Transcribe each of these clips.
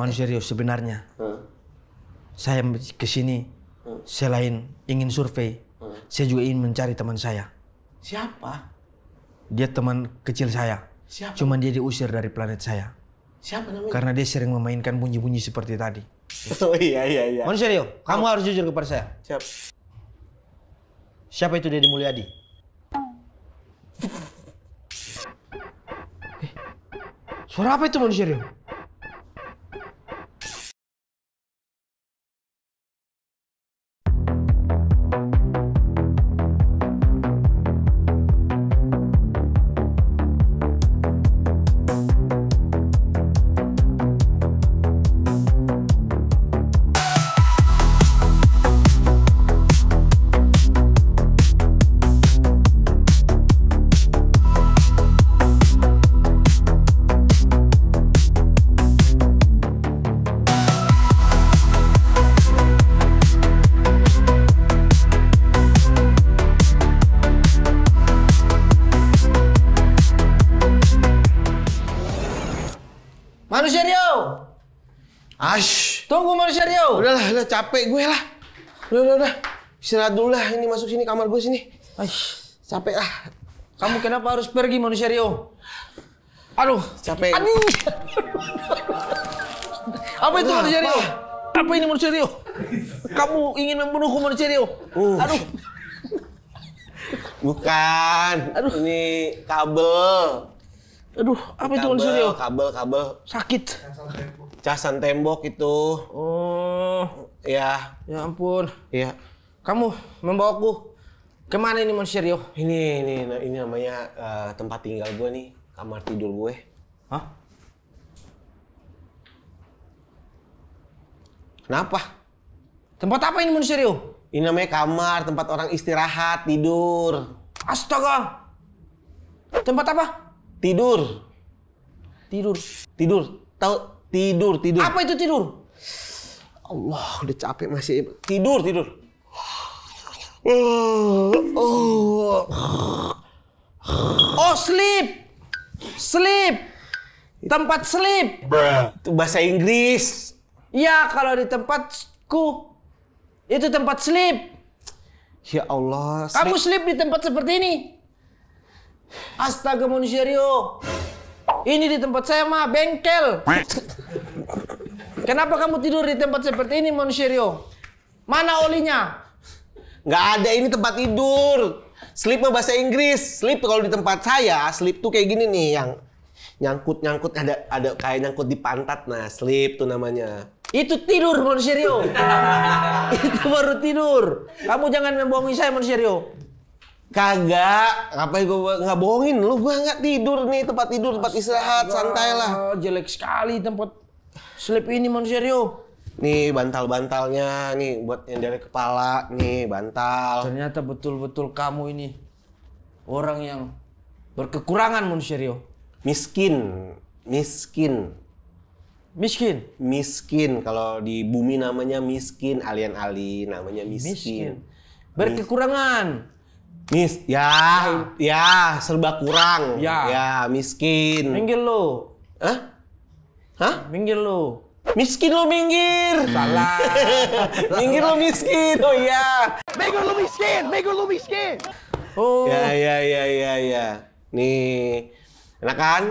Manusia Rio, sebenarnya saya kesini selain ingin survei, saya juga ingin mencari teman saya. Siapa? Dia teman kecil saya. Siapa? Cuman dia diusir dari planet saya. Siapa namanya? Karena dia sering memainkan bunyi-bunyi seperti tadi. Oh iya. Manusia Rio, kamu harus jujur kepada saya. Siap. Siapa itu Deddy Mulyadi? Suara apa itu Manusia Rio? Manusia Rio! Ash! Tunggu Manusia Rio! Udah capek gue lah. Udah. Istirahat dulu lah, ini masuk sini kamar gue sini. Aish, Capek lah. kamu kenapa harus pergi Manusia Rio? Aduh, Capek. aduh. Apa itu Manusia Rio? Apa ini Manusia Rio? Kamu ingin membunuhku Manusia Rio? Aduh. Bukan. Aduh. Ini kabel. Aduh, apa itu Manusia Rio? Kabel. Sakit. Casan tembok itu. Oh, Ya. ya ampun. Iya. Kamu membawaku kemana ini Manusia Rio? Ini namanya tempat tinggal gue nih. Kamar tidur gue. Hah? Kenapa? Tempat apa ini Manusia Rio? Ini namanya kamar, tempat orang istirahat, tidur. Astaga. Tempat apa? Tidur. Tidur. Tahu? Tidur. Apa itu tidur? Allah, udah capek masih. Tidur. Oh, sleep. Tempat sleep. Itu bahasa Inggris. Ya, kalau di tempatku itu tempat sleep. Ya Allah. Kamu sleep di tempat seperti ini. Astaga Manusia Rio. Ini di tempat saya mah bengkel. Kenapa kamu tidur di tempat seperti ini Manusia Rio? Mana olinya? Nggak ada, ini tempat tidur. Sleep mah bahasa Inggris. Sleep kalau di tempat saya, sleep tuh kayak gini nih, yang nyangkut ada kayak nyangkut di pantat. Nah, sleep tuh namanya. Itu tidur Manusia Rio. Itu baru tidur. Kamu jangan membohongi saya Manusia Rio. Kagak, ngapain gue nggak bohongin lu? Gue nggak tidur nih, tempat tidur, tempat istirahat, santai lah. Jelek sekali tempat sleep ini Manusia Rio. Nih bantal-bantalnya, nih buat yang dari kepala, nih bantal. Ternyata betul-betul kamu ini orang yang berkekurangan Manusia Rio. Miskin. Kalau di bumi namanya miskin, alien namanya miskin. Berkekurangan. Ya, serba kurang. Ya. Miskin. Minggir lo. Hah? Minggir lo. Miskin lo minggir. Salah. Minggir lo miskin. Oh iya. Minggir lo miskin. Oh. Ya. Nih. Enak kan?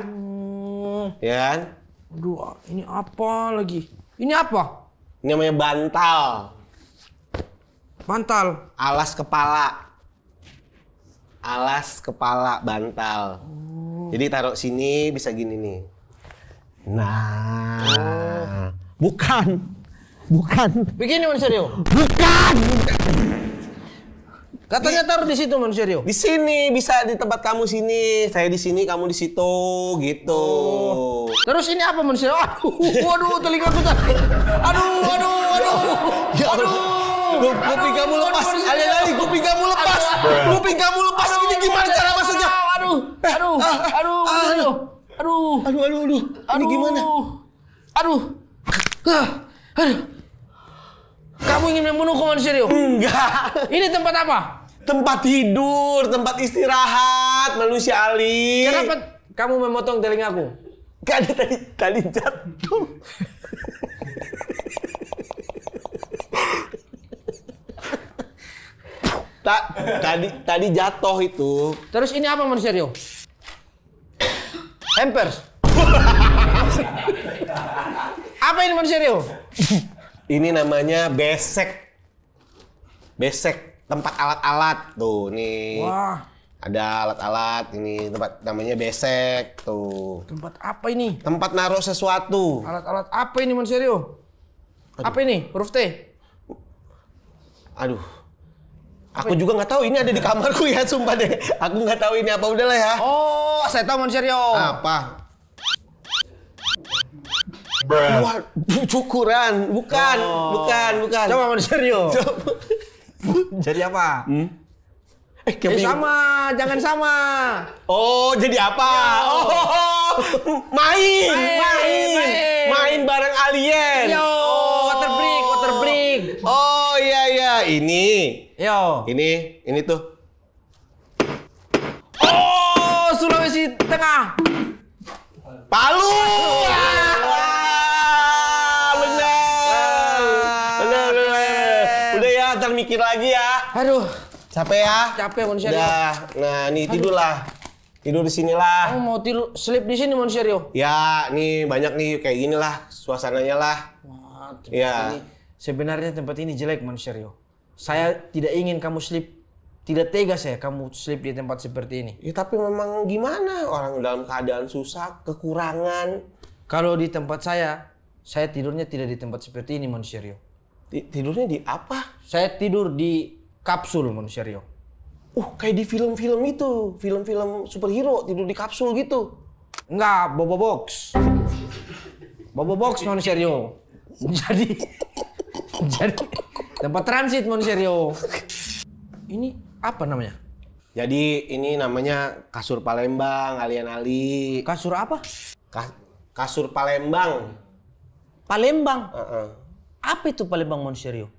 Ya kan? Aduh, ini apa lagi? Ini apa? Ini namanya bantal. Bantal. Alas kepala bantal. Jadi taruh sini bisa gini nih. Nah. Bukan. Begini Manusia Rio. Bukan. Katanya taruh di situ Manusia Rio. Di sini bisa di tempat kamu sini, saya di sini, kamu di situ, gitu. Terus ini apa Manusia Rio? Waduh, telingaku tadi. Aduh. Kuping kamu lepas. Alih-alih kuping kamu lepas. Kuping kamu lepas. Ini gimana cara masuknya? Aduh. Manusia Rio. Aduh. Ini gimana? Aduh. Kamu ingin membunuhku Manusia Rio? Enggak. Ini tempat apa? Tempat tidur, tempat istirahat, manusia alim. Kenapa kamu memotong telingaku? Gak ada tadi jatuh. Tadi jatuh itu. Terus ini apa Monserio? Hampers. Apa ini Monserio? Ini namanya besek. Besek, tempat alat-alat. Tuh, nih. Wah. Ada alat-alat, ini tempat namanya besek. Tuh. Tempat apa ini? Tempat naruh sesuatu. Alat-alat apa ini Monserio? Apa ini? Huruf T? Aduh. Aku juga nggak tahu, ini ada di kamarku ya, sumpah deh. Aku nggak tahu ini apa, udahlah ya. Oh, saya tahu Monserio. Apa? Wah, cukuran. Bukan. Coba Monserio. Jadi apa? Sama, jangan sama. Oh, jadi apa? Oh, main bareng alien. Yo, water break. Oh iya, ini. Yo. Ini tuh. Oh, Sulawesi Tengah. Palu. Benar. Udah ya, ntar mikir lagi ya. Aduh, Capek ya? capek Monserio. Udah. Nah, nih tidurlah. Tidur di sinilah. Kamu mau tidur sleep di sini Monserio? Ya, nih banyak nih kayak gini lah suasananya lah. Wah, tempat Ya. ini. Sebenarnya tempat ini jelek Monserio. Saya tidak ingin kamu sleep. Tidak tega saya kamu sleep di tempat seperti ini. Ya tapi memang gimana? Orang dalam keadaan susah, kekurangan. Kalau di tempat saya tidurnya tidak di tempat seperti ini Monserio. Tidurnya di apa? Saya tidur di kapsul Monserio. Kayak di film-film itu. Film-film superhero tidur di kapsul gitu. Enggak, Bobo Box. Bobo Box Monserio. Jadi tempat transit Monserio. Ini apa namanya? Jadi ini namanya kasur Palembang, alien-ali. Kasur apa? Kasur Palembang. Palembang. Uh-uh. Apa itu Palembang Monserio?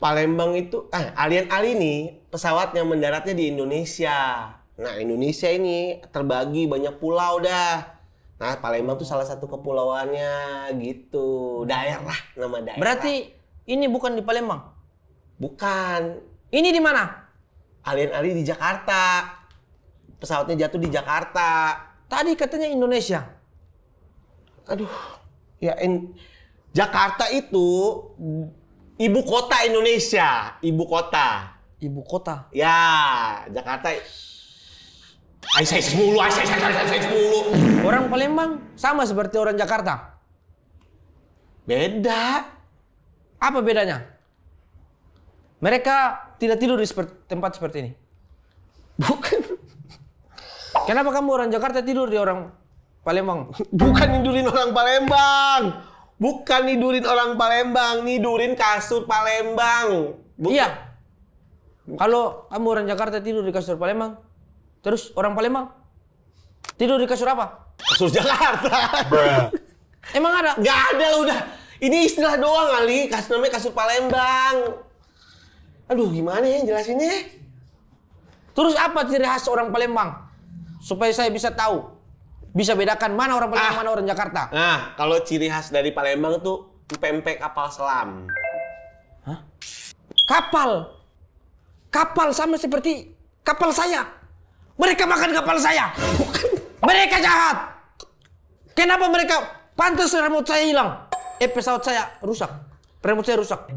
Palembang itu, alien-ali nih pesawatnya mendaratnya di Indonesia. Nah, Indonesia ini terbagi banyak pulau dah. Nah, Palembang tuh salah satu kepulauannya gitu. Nama daerah. Berarti ini bukan di Palembang? Bukan. Ini di mana? Alien-ali di Jakarta. Pesawatnya jatuh di Jakarta. Tadi katanya Indonesia. Aduh. Ya, Jakarta itu ibu kota Indonesia. Ibu kota. Ibu kota. Ya, Jakarta. Aisyah mulu. Orang Palembang sama seperti orang Jakarta. Beda. Apa bedanya? Mereka tidak tidur di tempat seperti ini. Bukan. Kenapa kamu orang Jakarta tidur di orang Palembang? Bukan nidurin orang Palembang. Bukan nidurin orang Palembang. Nidurin kasur Palembang. Iya. Kalau kamu orang Jakarta tidur di kasur Palembang, terus orang Palembang tidur di kasur apa? Kasur Jakarta. Emang ada? Nggak ada udah. Ini istilah doang kali. Namanya kasur Palembang. Aduh, gimana ya jelasinnya? Terus apa ciri khas orang Palembang? Supaya saya bisa tahu. Bisa bedakan mana orang Palembang, mana orang Jakarta. Nah, kalau ciri khas dari Palembang tuh pempek kapal selam. Hah? Kapal? Kapal sama seperti kapal saya. Mereka makan kapal saya. Mereka jahat. Kenapa mereka pantas remote saya hilang? Pesawat saya rusak. Remote saya rusak.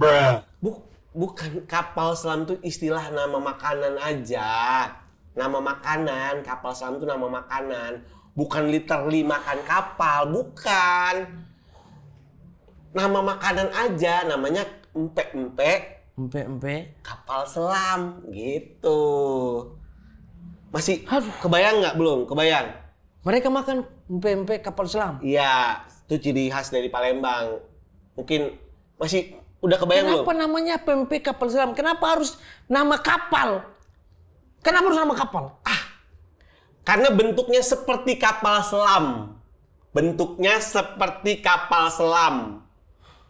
Bukan kapal selam tuh istilah nama makanan aja. Nama makanan, kapal selam tuh nama makanan. Bukan literally makan kapal, bukan. Nama makanan aja, namanya empek-empek. Empek-empek. Kapal selam, gitu. Masih kebayang nggak belum? Kebayang? Mereka makan empek-empek kapal selam. Iya, itu ciri khas dari Palembang. Mungkin masih udah kebayang belum? Kenapa namanya pempek kapal selam? Kenapa harus nama kapal? Kenapa harus nama kapal? Karena bentuknya seperti kapal selam. Bentuknya seperti kapal selam.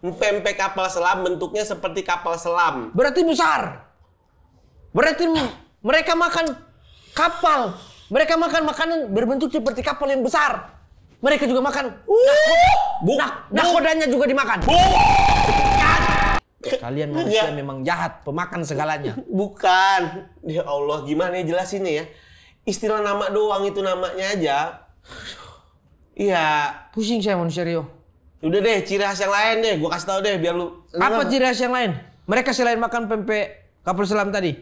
Pempek kapal selam bentuknya seperti kapal selam. Berarti besar. Berarti mereka makan kapal. Mereka makan makanan berbentuk seperti kapal yang besar. Mereka juga makan nakodanya juga dimakan. Kalian manusia memang jahat, pemakan segalanya. Bukan. Ya Allah, gimana ya jelasinnya ya? Istilah nama doang itu namanya aja. Iya. Pusing saya manusia Rio. Udah deh, ciri khas yang lain deh. Gua kasih tau deh biar lu. Apa ciri khas yang lain? Mereka selain makan pempek kapal selam tadi.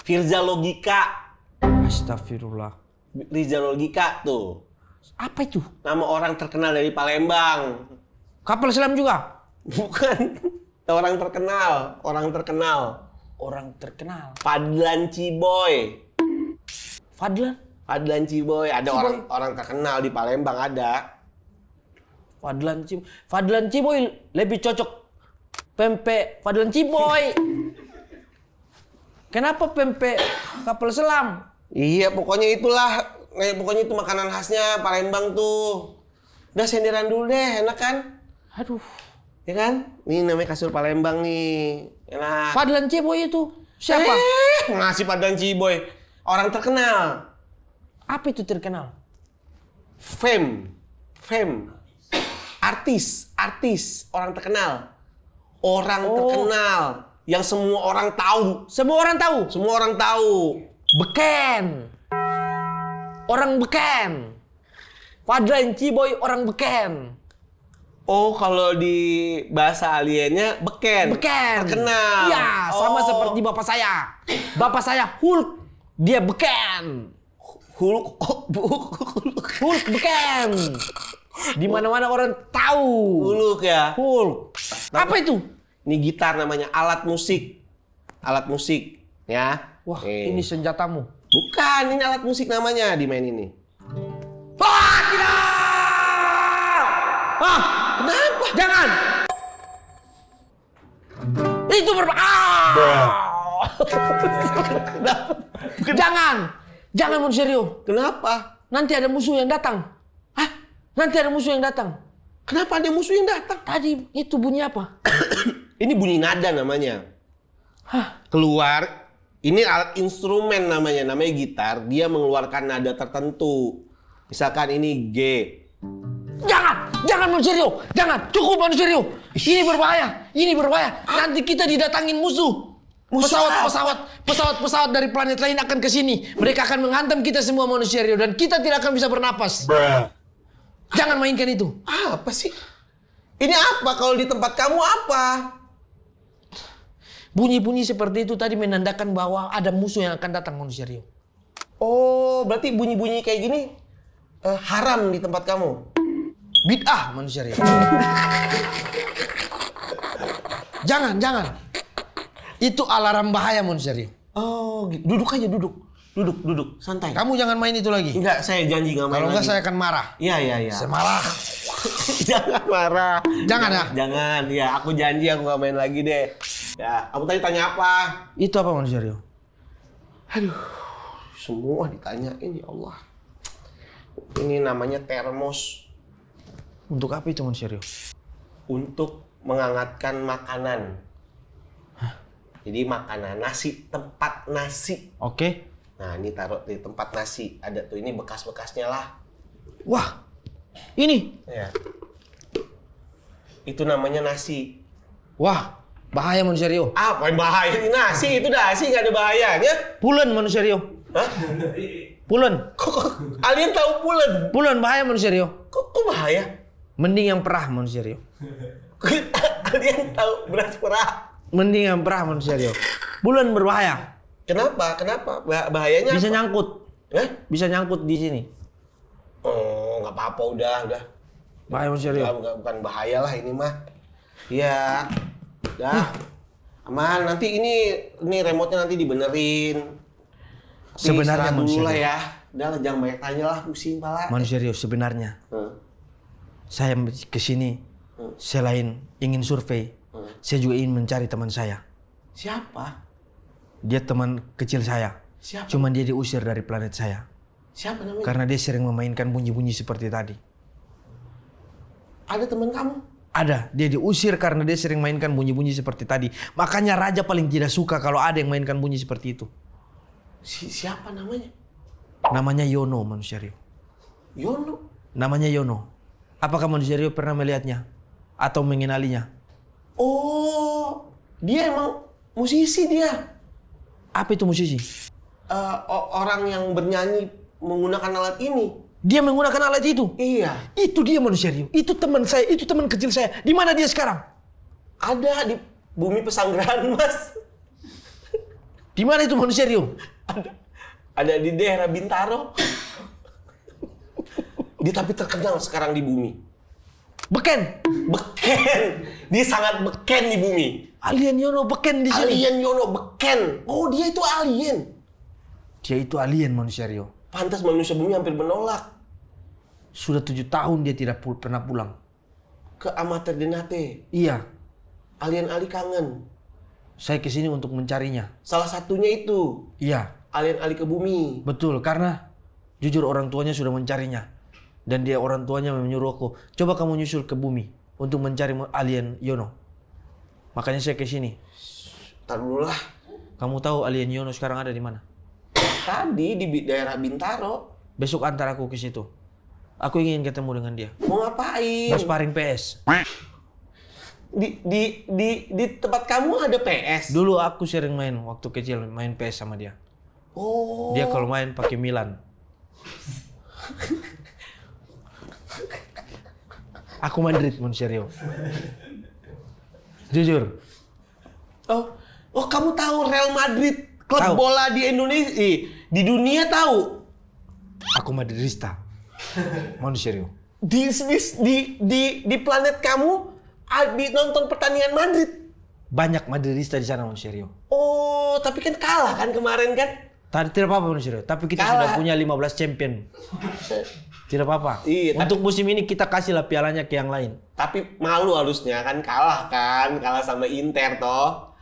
Firza Logika. Astagfirullah. Firza Logika tuh. Apa itu? Nama orang terkenal dari Palembang. Kapal selam juga? Bukan. Orang terkenal. Orang terkenal. Orang terkenal. Fadlan Ciboy. Fadlan? Fadlan Ciboy. Ada orang terkenal di Palembang ada. Fadlan Ciboy lebih cocok pempek Fadlan Ciboy. Kenapa pempek kapal selam? Iya, pokoknya itulah. Pokoknya itu makanan khasnya Palembang tuh. Udah senderan dulu deh, enak kan? Aduh. Ya kan? Ini namanya kasur Palembang nih. Enak. Fadlan Ciboy itu siapa? Ngasih Fadlan Ciboy. Orang terkenal. Apa itu terkenal? Fame. Artis, orang terkenal. Orang terkenal yang semua orang tahu. Semua orang tahu. Semua orang tahu. Beken. Orang beken. Fadlan Ciboy orang beken. Oh, kalau di bahasa aliennya beken. Beken. Terkenal. Ya, sama seperti bapak saya. Bapak saya Hulk, dia beken. Hulk beken. Di mana-mana orang tahu. Hulk ya. Hulk. Apa itu? Ini gitar namanya, alat musik. Alat musik, ya. Wah, ini senjatamu. Bukan, ini alat musik namanya, dimain ini. Wah, tidak! Ah, kenapa? Jangan! Itu Jangan Monserio. Kenapa? Nanti ada musuh yang datang. Hah? Nanti ada musuh yang datang. Kenapa ada musuh yang datang? Tadi itu bunyi apa? Ini bunyi nada namanya. Hah? Keluar. Ini alat instrumen namanya gitar. Dia mengeluarkan nada tertentu. Misalkan ini G. Jangan Monserio. Jangan. Cukup Monserio. Ini berbahaya. Nanti kita didatangin musuh. Pesawat dari planet lain akan ke sini. Mereka akan menghantam kita semua Monserio dan kita tidak akan bisa bernapas. Jangan mainkan itu. Apa sih? Ini apa kalau di tempat kamu apa? Bunyi-bunyi seperti itu tadi menandakan bahwa ada musuh yang akan datang Monserio. Oh, berarti bunyi-bunyi kayak gini haram di tempat kamu? Bid'ah Monserio. Jangan. Itu alarm bahaya Monserio. Oh, gitu. Duduk aja, duduk. Santai. Kamu jangan main itu lagi. Enggak, saya janji nggak main Kalau lagi. enggak saya akan marah. Iya. Saya marah. Jangan marah. Jangan ya? Jangan. Ya, aku janji aku nggak main lagi deh. Ya, kamu tadi tanya apa? Itu apa Monserio? Aduh, semua ditanyain ya Allah. Ini namanya termos. Untuk apa itu Monserio? Untuk menghangatkan makanan. Hah? Jadi makanan nasi, tempat nasi. Oke. Nah, ini taruh di tempat nasi. Ada tuh, ini bekas-bekasnya lah. Wah, ini. Ya. Itu namanya nasi. Wah, bahaya Monserio. Apa yang bahaya? Ini nasi, itu nasi nggak ada bahayanya. Pulen Monserio. Hah? Pulen. Kok kalian tahu pulen? Pulen bahaya Monserio. Kok bahaya? Mending yang perah Monserio. Kalian tahu beras perah? Mending yang perah Monserio. Pulen berbahaya. Kenapa? Bahayanya Bisa apa? nyangkut. Bisa nyangkut di sini. Oh, nggak apa-apa, udah. Bahaya Monserio. Bukan bahaya lah ini mah. Iya. Udah. Aman, nanti ini remote-nya nanti dibenerin. Sebenarnya dulu lah Monserio. ya. Udah lah, jangan banyak tanya lah, pusing pala. Monserio, sebenarnya saya ke sini selain ingin survei, saya juga ingin mencari teman saya. Siapa? Dia teman kecil saya. Siapa? Cuman dia diusir dari planet saya. Siapa namanya? Karena dia sering memainkan bunyi-bunyi seperti tadi. Ada teman kamu? Ada, dia diusir karena dia sering mainkan bunyi-bunyi seperti tadi. Makanya raja paling tidak suka kalau ada yang mainkan bunyi seperti itu. Siapa namanya? Namanya Yono, Monserio. Yono? Namanya Yono. Apakah Monserio pernah melihatnya? Atau mengenalinya? Oh, Dia emang musisi dia. Apa itu musisi? Orang yang bernyanyi menggunakan alat ini. Dia menggunakan alat itu? Iya. Itu dia manusia Rio. Itu teman saya, itu teman kecil saya. Di mana dia sekarang? Ada di Bumi Pesanggerahan, Mas. Di mana itu manusia Rio? Ada di daerah Bintaro. Dia tapi terkenal sekarang di bumi. Beken. Dia sangat beken di bumi. Alien Yono beken di sini. Alien Yono beken. Oh, dia itu alien. Dia itu alien manusia Rio. Pantas manusia bumi hampir menolak. Sudah 7 tahun dia tidak pernah pulang. Ke Amater Denate. Iya. Alien Ali kangen. Saya kesini untuk mencarinya. Salah satunya itu. Iya. Alien Ali ke bumi. Betul, karena jujur orang tuanya sudah mencarinya. Dan dia orang tuanya menyuruh aku, coba kamu nyusul ke bumi untuk mencari alien Yono. Makanya saya kesini. Ntar dulu lah. Kamu tahu alien Yono sekarang ada di mana? Tadi di daerah Bintaro. Besok antar aku ke situ. Aku ingin ketemu dengan dia. Mau ngapain? Mau sparring PS. Di tempat kamu ada PS? Dulu aku sering main waktu kecil, main PS sama dia. Oh. Dia kalau main pakai Milan. Aku Madrid, manusia Rio. Jujur. Oh, kamu tahu Real Madrid, klub Tahu. bola di Indonesia, di dunia tahu? Aku Madridista. Manusia Rio. Di planet kamu nonton pertandingan Madrid. Banyak Madridista di sana, manusia Rio. Oh, tapi kan kalah kan kemarin kan? Tidak apa-apa manusia Rio. Tapi kita Kalah. sudah punya 15 champion. Tidak apa-apa. Iya, Untuk musim ini kita kasihlah pialanya ke yang lain. Tapi malu harusnya kan, kalah sama Inter toh.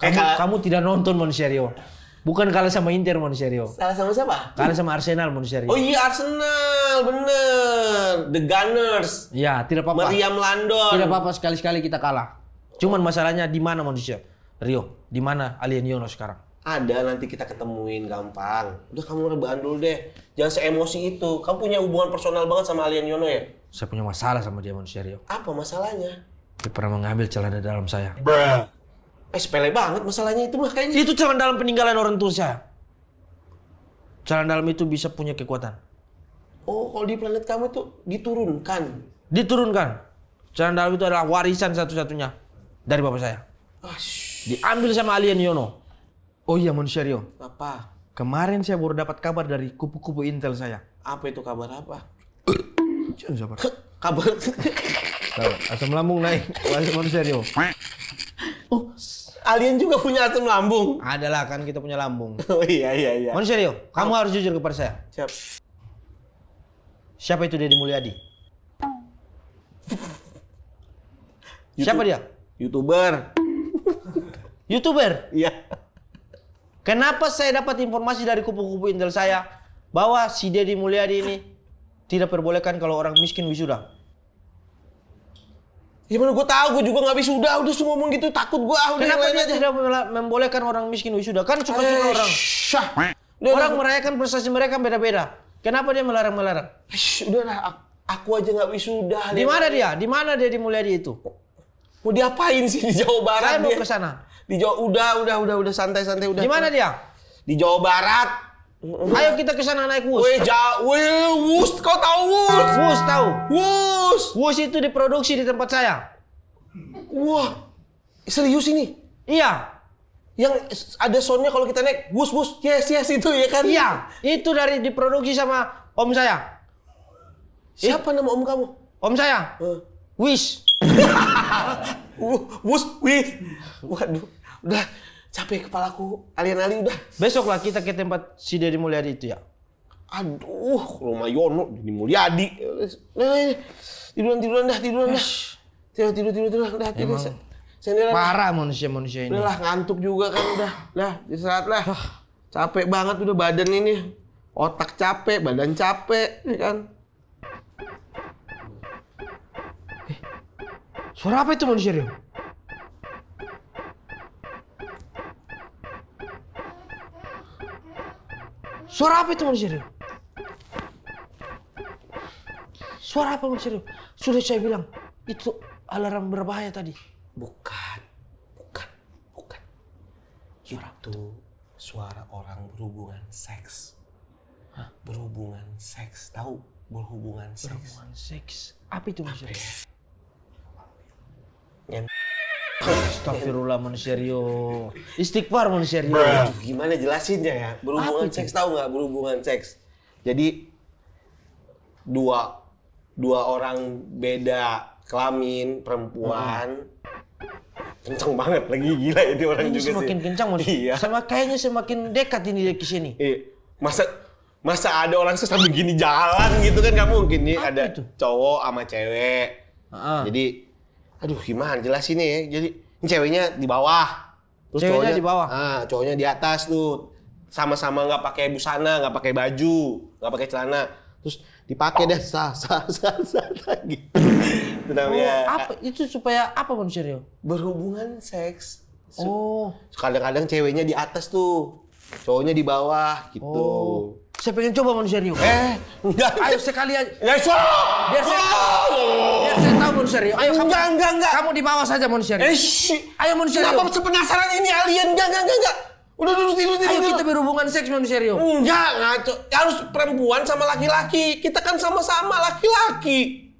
Kamu tidak nonton manusia Rio. Bukan kalah sama Inter manusia Rio. Salah sama siapa? Kalah sama Arsenal manusia Rio. Oh iya, Arsenal, bener. The Gunners. Ya, tidak apa-apa. Meriam London. Tidak apa-apa, sekali-sekali kita kalah. Cuman masalahnya di mana manusia Rio? Di mana alien Yono sekarang? Ada, nanti kita ketemuin gampang. Udah kamu rebahan dulu deh. Jangan seemosi itu. Kamu punya hubungan personal banget sama alien Yono ya? Saya punya masalah sama dia manusia Rio. Apa masalahnya? Dia pernah mengambil celana dalam saya. Sepele banget masalahnya itu mah kayaknya. Itu celana dalam peninggalan orang tua saya. Celana dalam itu bisa punya kekuatan. Oh, kalau di planet kamu itu diturunkan. Diturunkan. Celana dalam itu adalah warisan satu-satunya dari bapak saya. Diambil sama alien Yono. Oh iya manusia Rio. Apa? Kemarin saya baru dapat kabar dari kupu-kupu Intel saya. Apa itu kabar apa? Kabar. Asam lambung naik. Manusia Rio. Oh, alien juga punya asam lambung. Adalah kan kita punya lambung. Oh iya. Manusia Rio, kamu harus jujur kepada saya. Siap. Siapa itu Deddy Mulyadi? Siapa dia? YouTuber. YouTuber. Iya. Kenapa saya dapat informasi dari kupu-kupu Intel saya bahwa si Deddy Mulyadi ini tidak perbolehkan kalau orang miskin wisuda? Gimana gue tahu, gue juga nggak wisuda. Udah semua ngomong gitu, takut gue. Kenapa dia tidak membolehkan orang miskin wisuda? Kan suka-suka orang. Orang merayakan prestasi mereka beda-beda. Kenapa dia melarang-melarang? Udahlah, aku aja nggak wisuda. Di mana dia? Di mana Deddy Mulyadi itu? Mau diapain sih di Jawa Barat? Saya mau dia? ke sana. Di Jawa, udah santai-santai udah. Di mana dia? Di Jawa Barat. Ayo kita ke sana naik Wus. Wus, kau tahu Wus? Wus tahu. Wus. Wus itu diproduksi di tempat saya. Wah, serius ini? Iya. Yang ada soundnya kalau kita naik, Wus, yes itu ya kan? Iya, itu dari diproduksi sama om saya. Siapa nama om kamu? Om saya. Wish. Wus. Waduh, udah capek kepalaku. Alien-alien udah. Besoklah kita ke tempat si Deddy Mulyadi itu ya. Aduh, rumah Yono, Deddy Mulyadi. Tiduran dah. Tidur dah. Senderan. Parah manusia-manusia ini. Udah lah, ngantuk juga kan udah. Lah, istirahat lah. Capek banget udah badan ini. Otak capek, badan capek, ya kan? Suara apa itu manusia Rio? Suara apa itu manusia Rio? Suara apa manusia Rio? Sudah saya bilang, itu alarm berbahaya tadi. Bukan. Itu suara orang berhubungan seks. Berhubungan seks, tahu? Berhubungan seks. Berhubungan seks. Apa itu maksudnya? Astagfirullah manusiario. Istighfar manusiario. Gimana jelasinnya ya? Berhubungan seks, tahu nggak? Berhubungan seks. Jadi dua orang beda kelamin perempuan. Kencang banget lagi, gila ini orang Ini juga semakin sih. kencang manusia. Iya. Sama kayaknya semakin dekat ini ke sini. Masa ada orang sambil gini jalan gitu kan, nggak mungkin nih. Apa Ada itu? cowok sama cewek. Jadi aduh gimana jelasinnya ya. Jadi ini ceweknya di bawah. Terus Ceweknya di bawah. Cowoknya di atas tuh. Sama-sama nggak pakai busana, nggak pakai baju, nggak pakai celana. Terus dipakai deh sa gitu. Itu namanya Apa itu supaya apa manusiario? berhubungan seks. Oh. Kadang-kadang ceweknya di atas tuh, cowoknya di bawah gitu. Oh. Saya pengen coba manusiario. Enggak. Ayo sekali aja. Ya, Biar saya tahu manusiario. Ayo kamu. Enggak. Kamu di bawah saja manusiario. Ayo manusiario. Kenapa sepenasaran ini alien? Enggak. Udah tidur. Ayo kita berhubungan seks manusiario. Enggak, ngaco. Harus perempuan sama laki-laki. Kita kan sama-sama laki-laki.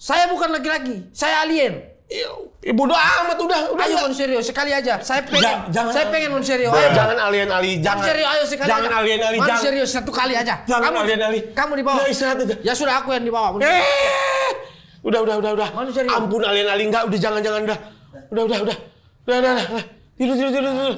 Saya bukan laki-laki. Saya alien. Bodoh amat udah. Ayo manusiario sekali aja. Saya pengen. Jangan. Saya pengen manusiario. Ayo. Jangan alien Ali, jangan. Manusiario ayo sekali Jangan aja. alien Ali, Manusiario satu kali aja. Jangan kamu, alien Ali. Kamu di bawah. Udah istirahat aja. Ya sudah aku yang di bawah. Udah. Manusiario. Ampun alien Ali, enggak udah jangan udah. Udah. Tidur.